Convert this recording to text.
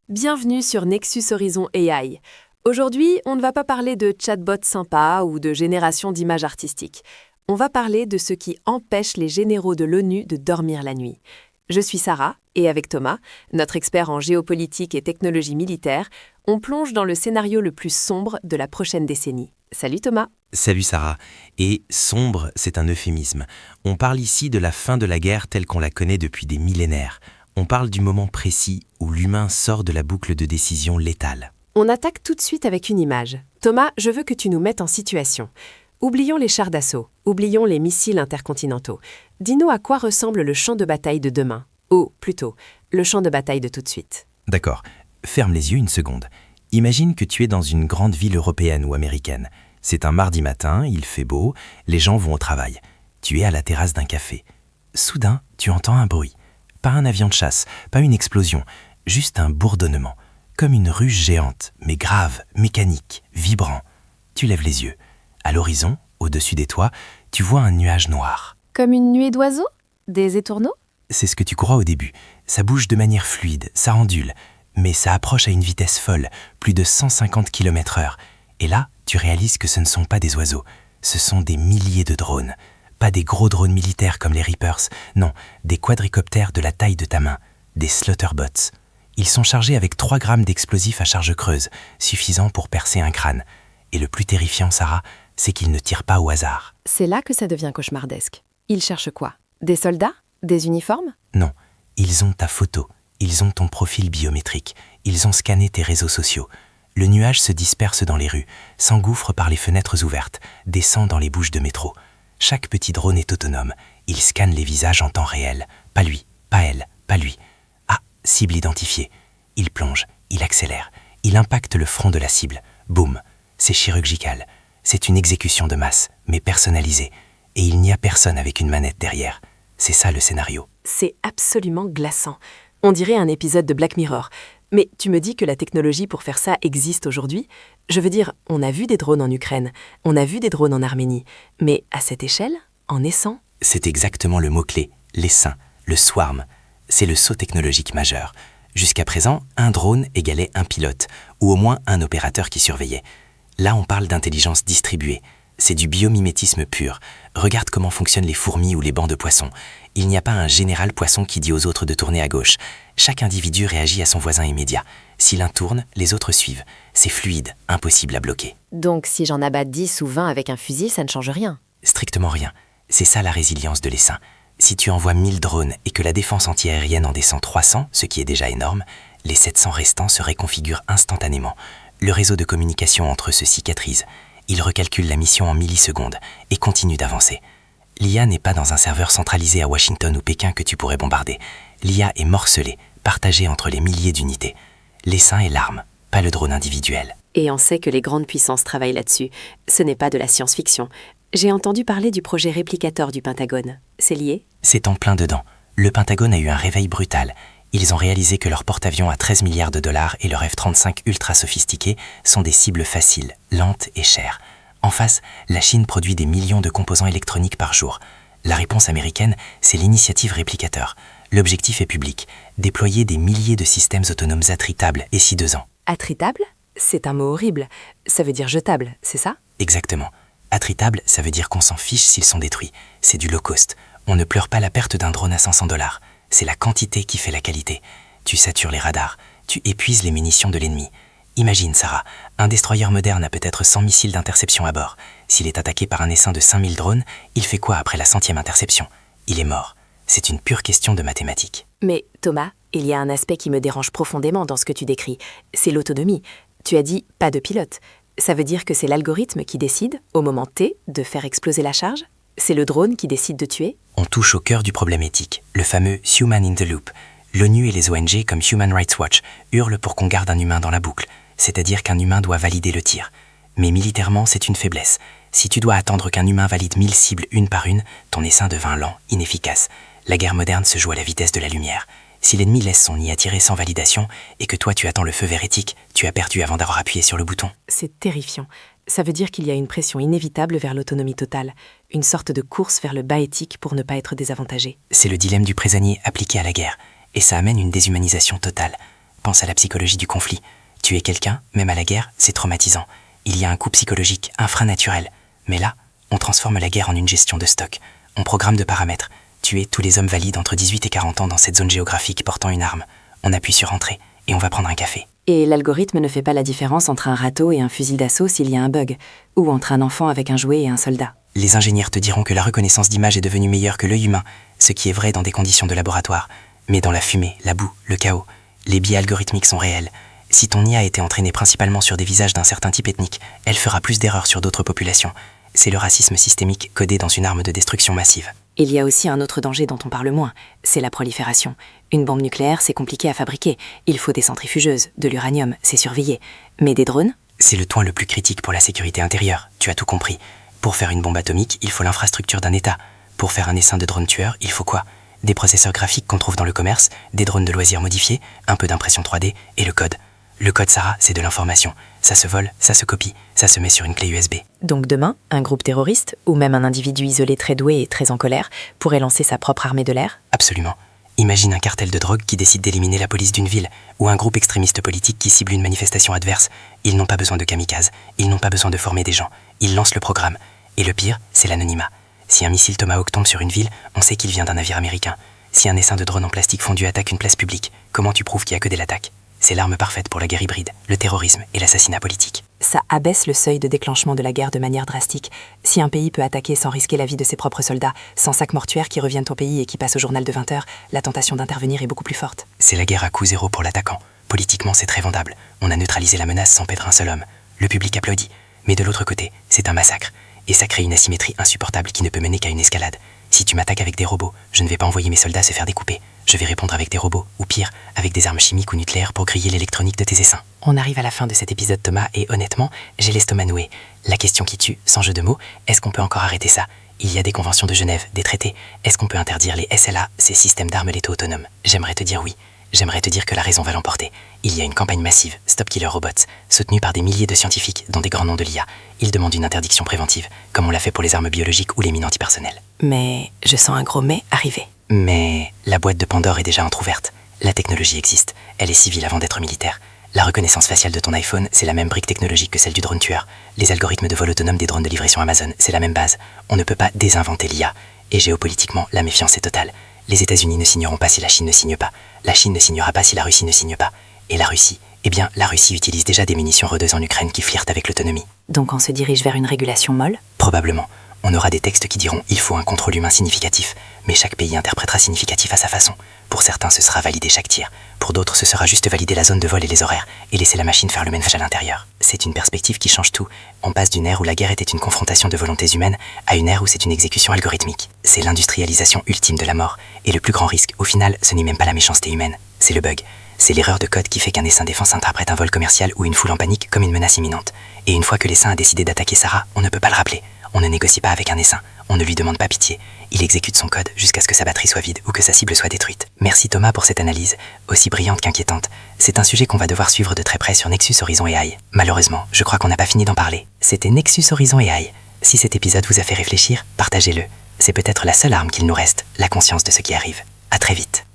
Bienvenue sur Nexus Horizon AI. Aujourd'hui, on ne va pas parler de chatbots sympas ou de génération d'images artistiques. On va parler de ce qui empêche les généraux de l'ONU de dormir la nuit. Je suis Sarah, et avec Thomas, notre expert en géopolitique et technologie militaire, on plonge dans le scénario le plus sombre de la prochaine décennie. Salut Thomas. Salut Sarah. Et sombre, c'est un euphémisme. On parle ici de la fin de la guerre telle qu'on la connaît depuis des millénaires. On parle du moment précis où l'humain sort de la boucle de décision létale. On attaque tout de suite avec une image. Thomas, je veux que tu nous mettes en situation. Oublions les chars d'assaut, oublions les missiles intercontinentaux. Dis-nous à quoi ressemble le champ de bataille de demain. Ou plutôt, le champ de bataille de tout de suite. D'accord. Ferme les yeux une seconde. Imagine que tu es dans une grande ville européenne ou américaine. C'est un mardi matin, il fait beau, les gens vont au travail. Tu es à la terrasse d'un café. Soudain, tu entends un bruit. Pas un avion de chasse, pas une explosion, juste un bourdonnement. Comme une ruche géante, mais grave, mécanique, vibrant. Tu lèves les yeux. À l'horizon, au-dessus des toits, tu vois un nuage noir. Comme une nuée d'oiseaux? Des étourneaux? C'est ce que tu crois au début. Ça bouge de manière fluide, ça ondule. Mais ça approche à une vitesse folle, plus de 150 km/h. Et là, tu réalises que ce ne sont pas des oiseaux. Ce sont des milliers de drones. Pas des gros drones militaires comme les Reapers, non, des quadricoptères de la taille de ta main, des Slaughterbots. Ils sont chargés avec 3 grammes d'explosifs à charge creuse, suffisant pour percer un crâne. Et le plus terrifiant, Sarah, c'est qu'ils ne tirent pas au hasard. C'est là que ça devient cauchemardesque. Ils cherchent quoi? Des soldats? Des uniformes? Non, ils ont ta photo, ils ont ton profil biométrique, ils ont scanné tes réseaux sociaux. Le nuage se disperse dans les rues, s'engouffre par les fenêtres ouvertes, descend dans les bouches de métro. Chaque petit drone est autonome. Il scanne les visages en temps réel. Pas lui, pas elle, pas lui. Ah, cible identifiée. Il plonge, il accélère, il impacte le front de la cible. Boum, c'est chirurgical. C'est une exécution de masse, mais personnalisée. Et il n'y a personne avec une manette derrière. C'est ça le scénario. C'est absolument glaçant. On dirait un épisode de Black Mirror. Mais tu me dis que la technologie pour faire ça existe aujourd'hui? Je veux dire, on a vu des drones en Ukraine, on a vu des drones en Arménie. Mais à cette échelle, en essaim? C'est exactement le mot-clé, l'essaim, le swarm. C'est le saut technologique majeur. Jusqu'à présent, un drone égalait un pilote, ou au moins un opérateur qui surveillait. Là, on parle d'intelligence distribuée. C'est du biomimétisme pur. Regarde comment fonctionnent les fourmis ou les bancs de poissons. Il n'y a pas un général poisson qui dit aux autres de tourner à gauche. Chaque individu réagit à son voisin immédiat. Si l'un tourne, les autres suivent. C'est fluide, impossible à bloquer. Donc si j'en abats 10 ou 20 avec un fusil, ça ne change rien? Strictement rien. C'est ça la résilience de l'essaim. Si tu envoies 1000 drones et que la défense antiaérienne en descend 300, ce qui est déjà énorme, les 700 restants se réconfigurent instantanément. Le réseau de communication entre eux se cicatrise. Il recalcule la mission en millisecondes et continue d'avancer. L'IA n'est pas dans un serveur centralisé à Washington ou Pékin que tu pourrais bombarder. L'IA est morcelée, partagée entre les milliers d'unités. L'essaim est l'arme, pas le drone individuel. Et on sait que les grandes puissances travaillent là-dessus. Ce n'est pas de la science-fiction. J'ai entendu parler du projet Replicator du Pentagone. C'est lié? C'est en plein dedans. Le Pentagone a eu un réveil brutal. Ils ont réalisé que leur porte-avions à 13 milliards de dollars et leur F-35 ultra sophistiqué sont des cibles faciles, lentes et chères. En face, la Chine produit des millions de composants électroniques par jour. La réponse américaine, c'est l'initiative Replicator. L'objectif est public, déployer des milliers de systèmes autonomes attritables d'ici 2 ans. Attritable? C'est un mot horrible. Ça veut dire jetable, c'est ça? Exactement. Attritable, ça veut dire qu'on s'en fiche s'ils sont détruits. C'est du low cost. On ne pleure pas la perte d'un drone à 500 dollars. C'est la quantité qui fait la qualité. Tu satures les radars, tu épuises les munitions de l'ennemi. Imagine, Sarah, un destroyer moderne a peut-être 100 missiles d'interception à bord. S'il est attaqué par un essaim de 5000 drones, il fait quoi après la 100e interception? Il est mort. C'est une pure question de mathématiques. Mais Thomas, il y a un aspect qui me dérange profondément dans ce que tu décris. C'est l'autonomie. Tu as dit pas de pilote. Ça veut dire que c'est l'algorithme qui décide, au moment T, de faire exploser la charge? C'est le drone qui décide de tuer? On touche au cœur du problème éthique, le fameux « human in the loop ». L'ONU et les ONG comme Human Rights Watch hurlent pour qu'on garde un humain dans la boucle, c'est-à-dire qu'un humain doit valider le tir. Mais militairement, c'est une faiblesse. Si tu dois attendre qu'un humain valide 1000 cibles une par une, ton essaim devint lent, inefficace. La guerre moderne se joue à la vitesse de la lumière. Si l'ennemi laisse son nid à tirer sans validation et que toi tu attends le feu vert éthique, tu as perdu avant d'avoir appuyé sur le bouton. C'est terrifiant. Ça veut dire qu'il y a une pression inévitable vers l'autonomie totale, une sorte de course vers le bas éthique pour ne pas être désavantagé. C'est le dilemme du prisonnier appliqué à la guerre, et ça amène une déshumanisation totale. Pense à la psychologie du conflit. Tuer quelqu'un, même à la guerre, c'est traumatisant. Il y a un coût psychologique, un frein naturel. Mais là, on transforme la guerre en une gestion de stock. On programme de paramètres. Tuer tous les hommes valides entre 18 et 40 ans dans cette zone géographique portant une arme. On appuie sur Entrée et on va prendre un café. Et l'algorithme ne fait pas la différence entre un râteau et un fusil d'assaut s'il y a un bug, ou entre un enfant avec un jouet et un soldat. Les ingénieurs te diront que la reconnaissance d'image est devenue meilleure que l'œil humain, ce qui est vrai dans des conditions de laboratoire. Mais dans la fumée, la boue, le chaos, les biais algorithmiques sont réels. Si ton IA a été entraînée principalement sur des visages d'un certain type ethnique, elle fera plus d'erreurs sur d'autres populations. C'est le racisme systémique codé dans une arme de destruction massive. Il y a aussi un autre danger dont on parle moins, c'est la prolifération. Une bombe nucléaire, c'est compliqué à fabriquer. Il faut des centrifugeuses, de l'uranium, c'est surveillé. Mais des drones ? C'est le point le plus critique pour la sécurité intérieure, tu as tout compris. Pour faire une bombe atomique, il faut l'infrastructure d'un État. Pour faire un essaim de drone tueur, il faut quoi ? Des processeurs graphiques qu'on trouve dans le commerce, des drones de loisirs modifiés, un peu d'impression 3D et le code. Le code Sarah, c'est de l'information. Ça se vole, ça se copie, ça se met sur une clé USB. Donc demain, un groupe terroriste, ou même un individu isolé très doué et très en colère, pourrait lancer sa propre armée de l'air ? Absolument. Imagine un cartel de drogue qui décide d'éliminer la police d'une ville, ou un groupe extrémiste politique qui cible une manifestation adverse. Ils n'ont pas besoin de kamikazes, ils n'ont pas besoin de former des gens. Ils lancent le programme. Et le pire, c'est l'anonymat. Si un missile Tomahawk tombe sur une ville, on sait qu'il vient d'un navire américain. Si un essaim de drone en plastique fondu attaque une place publique, comment tu prouves qu'il n'y a que des l'attaque ? C'est l'arme parfaite pour la guerre hybride, le terrorisme et l'assassinat politique. Ça abaisse le seuil de déclenchement de la guerre de manière drastique. Si un pays peut attaquer sans risquer la vie de ses propres soldats, sans sacs mortuaires qui reviennent au pays et qui passent au journal de 20 heures, la tentation d'intervenir est beaucoup plus forte. C'est la guerre à coût zéro pour l'attaquant. Politiquement, c'est très vendable. On a neutralisé la menace sans perdre un seul homme. Le public applaudit. Mais de l'autre côté, c'est un massacre. Et ça crée une asymétrie insupportable qui ne peut mener qu'à une escalade. Si tu m'attaques avec des robots, je ne vais pas envoyer mes soldats se faire découper. Je vais répondre avec des robots, ou pire, avec des armes chimiques ou nucléaires pour griller l'électronique de tes essaims. On arrive à la fin de cet épisode, Thomas, et honnêtement, j'ai l'estomac noué. La question qui tue, sans jeu de mots, est-ce qu'on peut encore arrêter ça ? Il y a des conventions de Genève, des traités. Est-ce qu'on peut interdire les SLA, ces systèmes d'armes létaux autonomes ? J'aimerais te dire oui. J'aimerais te dire que la raison va l'emporter. Il y a une campagne massive, Stop Killer Robots, soutenue par des milliers de scientifiques, dont des grands noms de l'IA. Ils demandent une interdiction préventive, comme on l'a fait pour les armes biologiques ou les mines antipersonnelles. Mais je sens un gros mais arriver. Mais la boîte de Pandore est déjà entrouverte. La technologie existe, elle est civile avant d'être militaire. La reconnaissance faciale de ton iPhone, c'est la même brique technologique que celle du drone tueur. Les algorithmes de vol autonome des drones de livraison Amazon, c'est la même base. On ne peut pas désinventer l'IA. Et géopolitiquement, la méfiance est totale. Les États-Unis ne signeront pas si la Chine ne signe pas. La Chine ne signera pas si la Russie ne signe pas. Et la Russie, la Russie utilise déjà des munitions rodeuses en Ukraine qui flirtent avec l'autonomie. Donc on se dirige vers une régulation molle ? Probablement. On aura des textes qui diront « il faut un contrôle humain significatif », mais chaque pays interprétera significatif à sa façon. Pour certains, ce sera valider chaque tir. Pour d'autres, ce sera juste valider la zone de vol et les horaires, et laisser la machine faire le ménage à l'intérieur. C'est une perspective qui change tout. On passe d'une ère où la guerre était une confrontation de volontés humaines à une ère où c'est une exécution algorithmique. C'est l'industrialisation ultime de la mort. Et le plus grand risque, au final, ce n'est même pas la méchanceté humaine, c'est le bug. C'est l'erreur de code qui fait qu'un essaim défense interprète un vol commercial ou une foule en panique comme une menace imminente. Et une fois que l'essaim a décidé d'attaquer Sarah, on ne peut pas le rappeler. On ne négocie pas avec un essaim, on ne lui demande pas pitié. Il exécute son code jusqu'à ce que sa batterie soit vide ou que sa cible soit détruite. Merci Thomas pour cette analyse, aussi brillante qu'inquiétante. C'est un sujet qu'on va devoir suivre de très près sur Nexus Horizon AI. Malheureusement, je crois qu'on n'a pas fini d'en parler. C'était Nexus Horizon AI. Si cet épisode vous a fait réfléchir, partagez-le. C'est peut-être la seule arme qu'il nous reste, la conscience de ce qui arrive. À très vite.